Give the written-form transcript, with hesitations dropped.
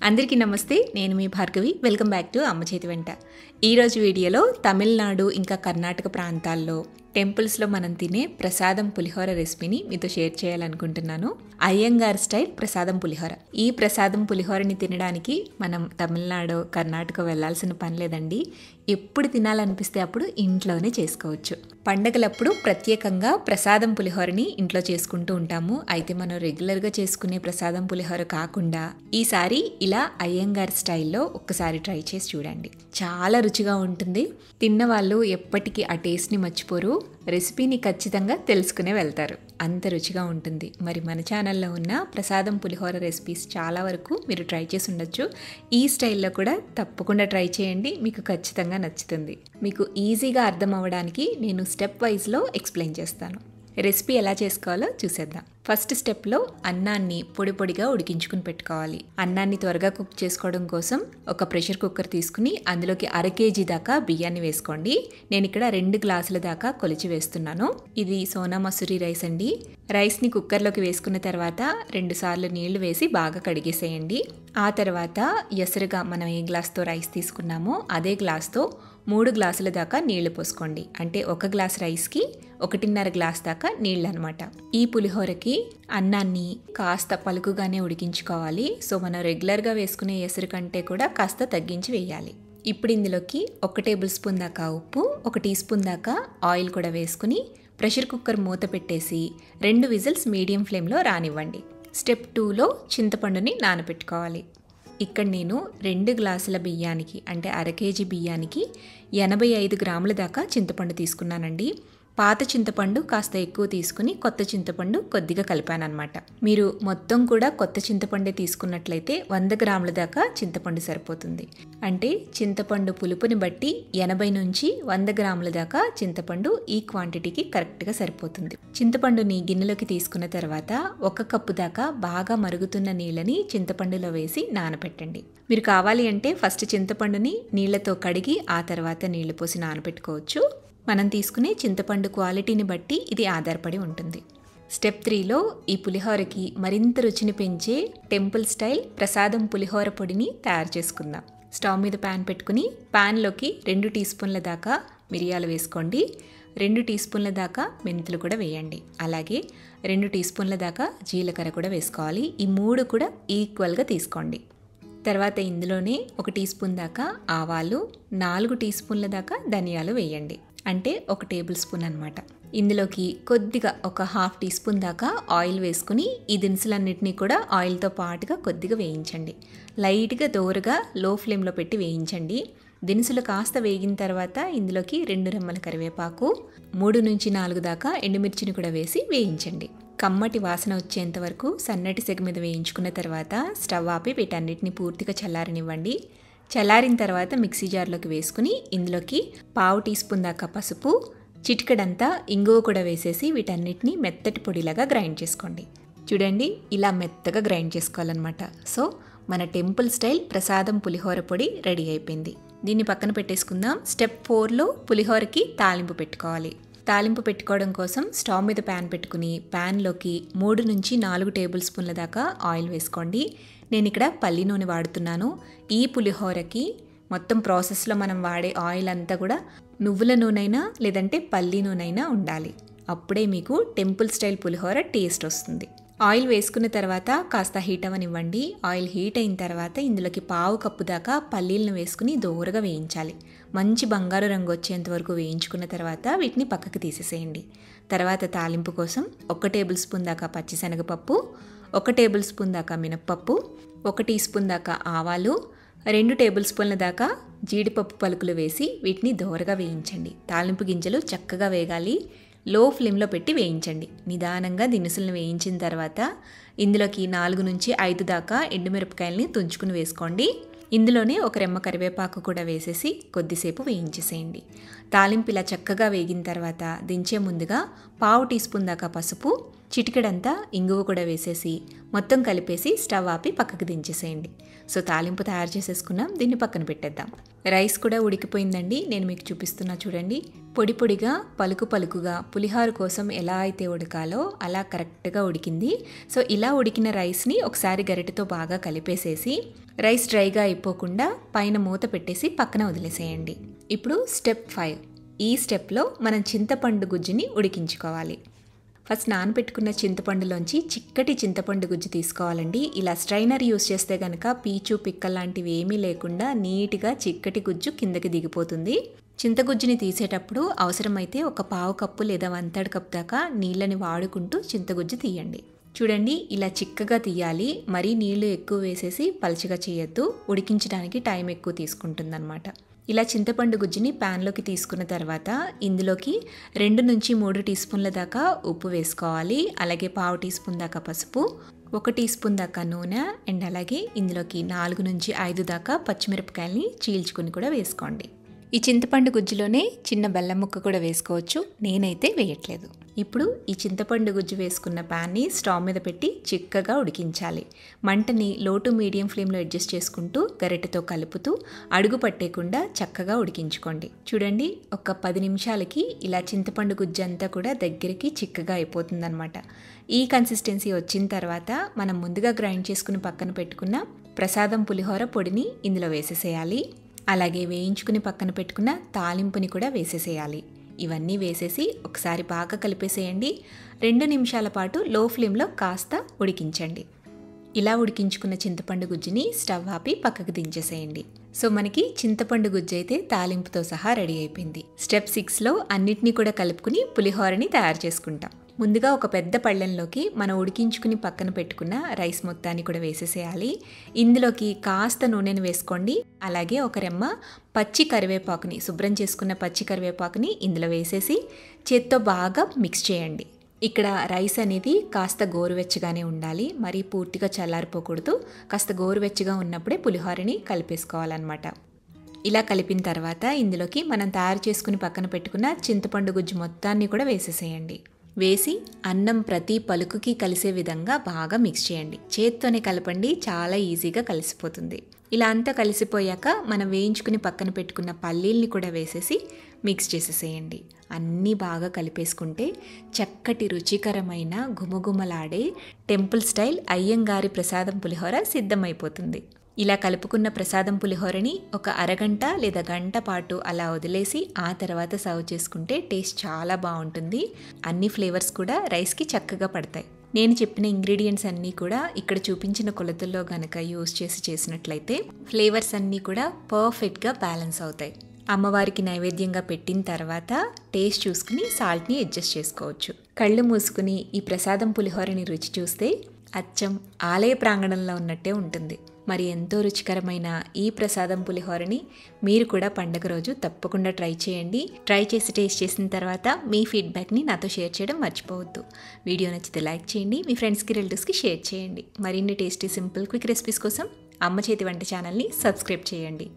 అందరికీ నమస్తే. నేను మీ భార్గవి. వెల్కమ్ బ్యాక్ టు అమ్మ చేతి వెంట. ఈరోజు వీడియోలో తమిళనాడు ఇంకా కర్ణాటక ప్రాంతాల్లో టెంపుల్స్లో మనం తినే ప్రసాదం పులిహోర రెసిపీని మీతో షేర్ చేయాలనుకుంటున్నాను. అయ్యంగార్ స్టైల్ ప్రసాదం పులిహోర. ఈ ప్రసాదం పులిహోరని తినడానికి మనం తమిళనాడు కర్ణాటక వెళ్ళాల్సిన పని లేదండి. ఎప్పుడు తినాలనిపిస్తే అప్పుడు ఇంట్లోనే చేసుకోవచ్చు. పండగలప్పుడు ప్రత్యేకంగా ప్రసాదం పులిహోరని ఇంట్లో చేసుకుంటూ ఉంటాము. అయితే మనం రెగ్యులర్గా చేసుకునే ప్రసాదం పులిహోర కాకుండా ఈసారి ఇలా అయ్యంగార్ స్టైల్లో ఒక్కసారి ట్రై చేసి చూడండి. చాలా రుచిగా ఉంటుంది. తిన్న వాళ్ళు ఎప్పటికీ ఆ టేస్ట్ని మర్చిపోరు. రెసిపీని ఖచ్చితంగా తెలుసుకునే వెళ్తారు. అంత రుచిగా ఉంటుంది. మరి మన ఛానల్లో ఉన్న ప్రసాదం పులిహోర రెసిపీస్ చాలా వరకు మీరు ట్రై చేసి ఉండొచ్చు. ఈ స్టైల్లో కూడా తప్పకుండా ట్రై చేయండి. మీకు ఖచ్చితంగా నచ్చుతుంది. మీకు ఈజీగా అర్థం అవ్వడానికి నేను స్టెప్ వైజ్లో ఎక్స్ప్లెయిన్ చేస్తాను. రెసిపీ ఎలా చేసుకోవాలో చూసేద్దాం. ఫస్ట్ స్టెప్లో అన్నాన్ని పొడి పొడిగా ఉడికించుకుని పెట్టుకోవాలి. అన్నాన్ని త్వరగా కుక్ చేసుకోవడం కోసం ఒక ప్రెషర్ కుక్కర్ తీసుకుని అందులోకి 1/2 kg దాకా బియ్యాన్ని వేసుకోండి. నేను ఇక్కడ 2 గ్లాసుల దాకా కొలిచి వేస్తున్నాను. ఇది సోనా మసూరి రైస్ అండి. రైస్ని కుక్కర్లోకి వేసుకున్న తర్వాత 2 సార్లు నీళ్లు వేసి బాగా కడిగేసేయండి. ఆ తర్వాత ఎసరుగా మనం ఏ గ్లాస్తో రైస్ తీసుకున్నామో అదే గ్లాస్తో 3 గ్లాసుల దాకా నీళ్లు పోసుకోండి. అంటే 1 గ్లాస్ రైస్కి 1.5 గ్లాస్ దాకా నీళ్ళు అనమాట. ఈ పులిహోరకి అన్నాన్ని కాస్త పలుకుగానే ఉడికించుకోవాలి. సో మనం రెగ్యులర్గా వేసుకునే ఎసరు కంటే కూడా కాస్త తగ్గించి వేయాలి. ఇప్పుడు ఇందులోకి 1 టేబుల్ స్పూన్ దాకా ఉప్పు, 1 టీ స్పూన్ దాకా ఆయిల్ కూడా వేసుకుని ప్రెషర్ కుక్కర్ మూత పెట్టేసి 2 విజిల్స్ మీడియం ఫ్లేమ్లో రానివ్వండి. స్టెప్ 2లో చింతపండుని నానబెట్టుకోవాలి. ఇక్కడ నేను 2 గ్లాసుల బియ్యానికి అంటే 1/2 kg బియ్యానికి 85 గ్రాముల దాకా చింతపండు తీసుకున్నానండి. పాత చింతపండు కాస్త ఎక్కువ తీసుకుని కొత్త చింతపండు కొద్దిగా కలిపానమాట. మీరు మొత్తం కూడా కొత్త చింతపండే తీసుకున్నట్లయితే 100 గ్రాముల దాకా చింతపండు సరిపోతుంది. అంటే చింతపండు పులుపుని బట్టి 80 నుంచి 100 గ్రాముల దాకా చింతపండు ఈ క్వాంటిటీకి కరెక్ట్గా సరిపోతుంది. చింతపండుని గిన్నెలోకి తీసుకున్న తర్వాత 1 కప్పు దాకా బాగా మరుగుతున్న నీళ్ళని చింతపండులో వేసి నానబెట్టండి. మీరు కావాలి అంటే ఫస్ట్ చింతపండుని నీళ్లతో కడిగి ఆ తర్వాత నీళ్లు పోసి నానబెట్టుకోవచ్చు. మనం తీసుకునే చింతపండు క్వాలిటీని బట్టి ఇది ఆధారపడి ఉంటుంది. స్టెప్ 3లో ఈ పులిహోరకి మరింత రుచిని పెంచే టెంపుల్ స్టైల్ ప్రసాదం పులిహోర పొడిని తయారు చేసుకుందాం. స్టవ్ మీద ప్యాన్ పెట్టుకుని ప్యాన్లోకి 2 టీ స్పూన్ల దాకా మిరియాలు వేసుకోండి. 2 టీ స్పూన్ల దాకా మెంతులు కూడా వేయండి. అలాగే 2 టీ స్పూన్ల దాకా జీలకర్ర కూడా వేసుకోవాలి. ఈ 3 కూడా ఈక్వల్గా తీసుకోండి. తర్వాత ఇందులోనే 1 టీ స్పూన్ దాకా ఆవాలు, 4 టీ స్పూన్ల దాకా ధనియాలు వేయండి. అంటే 1 టేబుల్ స్పూన్ అనమాట. ఇందులోకి కొద్దిగా ఒక 1/2 టీ స్పూన్ దాకా ఆయిల్ వేసుకుని ఈ దినుసులన్నిటినీ కూడా ఆయిల్తో పాటుగా కొద్దిగా వేయించండి. లైట్గా దోరగా లో ఫ్లేమ్లో పెట్టి వేయించండి. దినుసులు కాస్త వేగిన తర్వాత ఇందులోకి 2 రెమ్మల కరివేపాకు, 3 నుంచి 4 దాకా ఎండుమిర్చిని కూడా వేసి వేయించండి. కమ్మటి వాసన వచ్చేంత వరకు సన్నటి సెగ మీద వేయించుకున్న తర్వాత స్టవ్ ఆపి వీటన్నిటిని పూర్తిగా చల్లారనివ్వండి. చల్లారిన తర్వాత మిక్సీ జార్లోకి వేసుకుని ఇందులోకి 1/2 టీ స్పూన్ దాకా పసుపు, చిటికెడంతా ఇంగువ కూడా వేసేసి వీటన్నిటిని మెత్తటి పొడిలాగా గ్రైండ్ చేసుకోండి. చూడండి, ఇలా మెత్తగా గ్రైండ్ చేసుకోవాలన్నమాట. సో మన టెంపుల్ స్టైల్ ప్రసాదం పులిహోర పొడి రెడీ అయిపోయింది. దీన్ని పక్కన పెట్టేసుకుందాం. స్టెప్ 4లో పులిహోరకి తాలింపు పెట్టుకోవాలి. తాలింపు పెట్టుకోవడం కోసం స్టవ్ మీద ప్యాన్ పెట్టుకుని ప్యాన్లోకి 3 నుంచి 4 టేబుల్ స్పూన్ల దాకా ఆయిల్ వేసుకోండి. నేను ఇక్కడ పల్లి నూనె వాడుతున్నాను. ఈ పులిహోరకి మొత్తం ప్రాసెస్లో మనం వాడే ఆయిల్ అంతా కూడా నువ్వుల నూనెైనా లేదంటే పల్లి నూనెైనా ఉండాలి. అప్పుడే మీకు టెంపుల్ స్టైల్ పులిహోర టేస్ట్ వస్తుంది. ఆయిల్ వేసుకున్న తర్వాత కాస్త హీట్ అవ్వనివ్వండి. ఆయిల్ హీట్ అయిన తర్వాత ఇందులోకి 1/2 కప్పు దాకా పల్లీలను వేసుకుని దోరగా వేయించాలి. మంచి బంగారు రంగు వచ్చేంత వరకు వేయించుకున్న తర్వాత వీటిని పక్కకు తీసేసేయండి. తర్వాత తాలింపు కోసం 1 టేబుల్ స్పూన్ దాకా పచ్చిశనగపప్పు, 1 టేబుల్ స్పూన్ దాకా మినప్పప్పు, 1 టీ స్పూన్ దాకా ఆవాలు, 2 టేబుల్ స్పూన్ల దాకా జీడిపప్పు పలుకులు వేసి వీటిని దోరగా వేయించండి. తాలింపు గింజలు చక్కగా వేగాలి. లో ఫ్లేమ్లో పెట్టి వేయించండి. నిదానంగా దినుసులను వేయించిన తర్వాత ఇందులోకి 4 నుంచి 5 దాకా ఎండుమిరపకాయలని తుంచుకుని వేసుకోండి. ఇందులోనే 1 రెమ్మ కరివేపాకు కూడా వేసేసి కొద్దిసేపు వేయించేసేయండి. తాలింపు ఇలా చక్కగా వేగిన తర్వాత దించే ముందుగా 1/2 టీ స్పూన్ దాకా పసుపు, చిటికెడంతా ఇంగువ కూడా వేసేసి మొత్తం కలిపేసి స్టవ్ ఆపి పక్కకు దించేసేయండి. సో తాలింపు తయారు చేసేసుకున్నాం, దీన్ని పక్కన పెట్టేద్దాం. రైస్ కూడా ఉడికిపోయిందండి. నేను మీకు చూపిస్తున్నా చూడండి. పొడి పొడిగా పలుకు పలుకుగా పులిహోర కోసం ఎలా అయితే ఉడకాలో అలా కరెక్ట్గా ఉడికింది. సో ఇలా ఉడికిన రైస్ని ఒకసారి గరిటెతో బాగా కలిపేసేసి రైస్ డ్రైగా అయిపోకుండా పైన మూత పెట్టేసి పక్కన వదిలేసేయండి. ఇప్పుడు స్టెప్ 5. ఈ స్టెప్లో మనం చింతపండు గుజ్జుని ఉడికించుకోవాలి. ఫస్ట్ నానబెట్టుకున్న చింతపండులోంచి చిక్కటి చింతపండు గుజ్జు తీసుకోవాలండి. ఇలా స్ట్రైనర్ యూస్ చేస్తే కనుక పీచు పిక్కల్ లాంటివి ఏమీ లేకుండా నీట్గా చిక్కటి గుజ్జు కిందకి దిగిపోతుంది. చింతగుజ్జుని తీసేటప్పుడు అవసరమైతే ఒక పావు కప్పు లేదా 1/3 కప్ దాకా నీళ్ళని వాడుకుంటూ చింతగుజ్జు తీయండి. చూడండి, ఇలా చిక్కగా తీయాలి. మరీ నీళ్లు ఎక్కువ వేసేసి పలచగా చేయొద్దు, ఉడికించడానికి టైం ఎక్కువ తీసుకుంటుందన్నమాట. ఇలా చింతపండు గుజ్జుని ప్యాన్లోకి తీసుకున్న తర్వాత ఇందులోకి 2 నుంచి 3 టీ స్పూన్ల దాకా ఉప్పు వేసుకోవాలి. అలాగే పావు టీ స్పూన్ దాకా పసుపు, 1 టీ స్పూన్ దాకా నూనె అండ్ అలాగే ఇందులోకి 4 నుంచి 5 దాకా పచ్చిమిరపకాయలని చీల్చుకుని కూడా వేసుకోండి. ఈ చింతపండు గుజ్జులోనే చిన్న బెల్లం ముక్క కూడా వేసుకోవచ్చు, నేనైతే వేయట్లేదు. ఇప్పుడు ఈ చింతపండు గుజ్జు వేసుకున్న ప్యాన్ని స్టవ్ మీద పెట్టి చిక్కగా ఉడికించాలి. మంటని లో టు మీడియం ఫ్లేమ్లో అడ్జస్ట్ చేసుకుంటూ గరిటెతో కలుపుతూ అడుగు పట్టేయకుండా చక్కగా ఉడికించుకోండి. చూడండి, ఒక 10 నిమిషాలకి ఇలా చింతపండు గుజ్జు అంతా కూడా దగ్గరికి చిక్కగా అయిపోతుందన్నమాట. ఈ కన్సిస్టెన్సీ వచ్చిన తర్వాత మనం ముందుగా గ్రైండ్ చేసుకుని పక్కన పెట్టుకున్న ప్రసాదం పులిహోర పొడిని ఇందులో వేసేసేయాలి. అలాగే వేయించుకుని పక్కన పెట్టుకున్న తాలింపుని కూడా వేసేసేయాలి. ఇవన్నీ వేసేసి ఒకసారి బాగా కలిపేసేయండి. 2 నిమిషాల పాటు లో ఫ్లేమ్లో కాస్త ఉడికించండి. ఇలా ఉడికించుకున్న చింతపండు గుజ్జుని స్టవ్ ఆపి పక్కకు దించేసేయండి. సో మనకి చింతపండు గుజ్జు అయితే తాలింపుతో సహా రెడీ అయిపోయింది. స్టెప్ 6లో అన్నిటినీ కూడా కలుపుకుని పులిహోరని తయారు చేసుకుంటాం. ముందుగా ఒక పెద్ద పళ్ళెంలోకి మనం ఉడికించుకుని పక్కన పెట్టుకున్న రైస్ మొత్తాన్ని కూడా వేసేసేయాలి. ఇందులోకి కాస్త నూనెను వేసుకోండి. అలాగే ఒక రెమ్మ పచ్చి కరివేపాకుని, శుభ్రం చేసుకున్న పచ్చి కరివేపాకుని ఇందులో వేసేసి చేత్తో బాగా మిక్స్ చేయండి. ఇక్కడ రైస్ అనేది కాస్త గోరువెచ్చగానే ఉండాలి, మరీ పూర్తిగా చల్లారిపోకూడదు. కాస్త గోరువెచ్చగా ఉన్నప్పుడే పులిహోరని కలిపేసుకోవాలన్నమాట. ఇలా కలిపిన తర్వాత ఇందులోకి మనం తయారు చేసుకుని పక్కన పెట్టుకున్న చింతపండు గుజ్జు మొత్తాన్ని కూడా వేసేసేయండి. వేసి అన్నం ప్రతి పలుకుకి కలిసే విధంగా బాగా మిక్స్ చేయండి. చేత్తోనే కలపండి, చాలా ఈజీగా కలిసిపోతుంది. ఇలా అంతా కలిసిపోయాక మనం వేయించుకుని పక్కన పెట్టుకున్న పల్లీల్ని కూడా వేసేసి మిక్స్ చేసేసేయండి. అన్నీ బాగా కలిపేసుకుంటే చక్కటి రుచికరమైన గుమగుమలాడే టెంపుల్ స్టైల్ అయ్యంగారి ప్రసాదం పులిహోర సిద్ధమైపోతుంది. ఇలా కలుపుకున్న ప్రసాదం పులిహోరని ఒక అరగంట లేదా గంట పాటు అలా వదిలేసి ఆ తర్వాత సర్వ్ చేసుకుంటే టేస్ట్ చాలా బాగుంటుంది. అన్ని ఫ్లేవర్స్ కూడా రైస్కి చక్కగా పడతాయి. నేను చెప్పిన ఇంగ్రీడియంట్స్ అన్నీ కూడా ఇక్కడ చూపించిన కొలతల్లో గనక యూస్ చేసినట్లయితే ఫ్లేవర్స్ అన్నీ కూడా పర్ఫెక్ట్గా బ్యాలెన్స్ అవుతాయి. అమ్మవారికి నైవేద్యంగా పెట్టిన తర్వాత టేస్ట్ చూసుకుని సాల్ట్ని అడ్జస్ట్ చేసుకోవచ్చు. కళ్ళు మూసుకుని ఈ ప్రసాదం పులిహోరని రుచి చూస్తే అచ్చం ఆలయ ప్రాంగణంలో ఉన్నట్టే ఉంటుంది. మరి ఎంతో రుచికరమైన ఈ ప్రసాదం పులిహోరని మీరు కూడా పండగ రోజు తప్పకుండా ట్రై చేయండి. ట్రై చేసి టేస్ట్ చేసిన తర్వాత మీ ఫీడ్బ్యాక్ని నాతో షేర్ చేయడం మర్చిపోవద్దు. వీడియో నచ్చితే లైక్ చేయండి, మీ ఫ్రెండ్స్కి రిలేటివ్స్కి షేర్ చేయండి. మరిన్ని టేస్టీ సింపుల్ క్విక్ రెసిపీస్ కోసం అమ్మ చేతి వంట ఛానల్ని సబ్స్క్రైబ్ చేయండి.